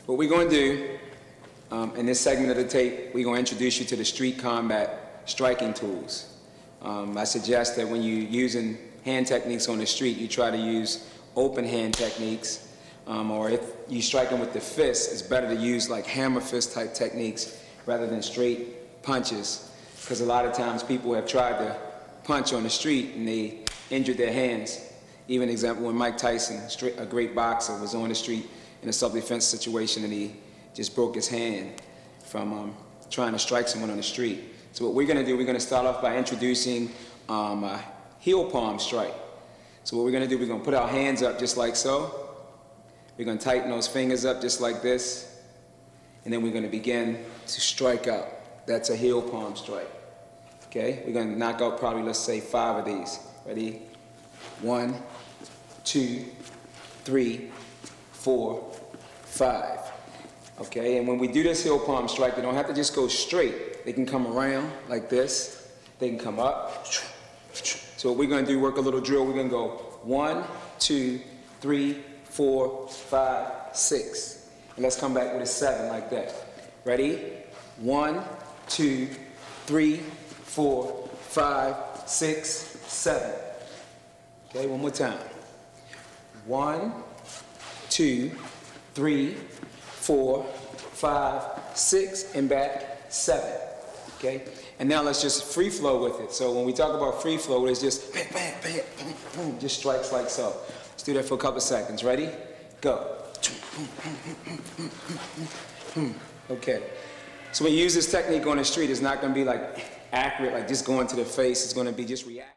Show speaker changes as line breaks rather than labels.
What we're going to do in this segment of the tape, we're going to introduce you to the street combat striking tools. I suggest that when you're using hand techniques on the street, you try to use open hand techniques, or if you strike them with the fist, it's better to use like hammer fist type techniques rather than straight punches, because a lot of times people have tried to punch on the street and they injured their hands. Even example when Mike Tyson, a great boxer, was on the street in a self-defense situation and he just broke his hand from trying to strike someone on the street. So what we're going to do, we're going to start off by introducing a heel palm strike. So what we're going to do, we're going to put our hands up just like so. We're going to tighten those fingers up just like this. And then we're going to begin to strike out. That's a heel palm strike. Okay? We're going to knock out probably, let's say, 5 of these. Ready? 1, 2, 3, 4, 5. Okay, and when we do this heel palm strike, they don't have to just go straight. They can come around like this. They can come up. So what we're going to do, work a little drill. We're going to go 1, 2, 3, 4, 5, 6. And let's come back with a 7 like that. Ready? 1, 2, 3, 4, 5, 6, 7. Okay, one more time. 1, 2, 3, 4, 5, 6, and back, 7. Okay? And now let's just free flow with it. So when we talk about free flow, it's just bam, bam, bam, boom, boom, just strikes like so. Let's do that for a couple seconds. Ready? Go. Okay. So when you use this technique on the street, it's not going to be like accurate, like just going to the face. It's going to be just react.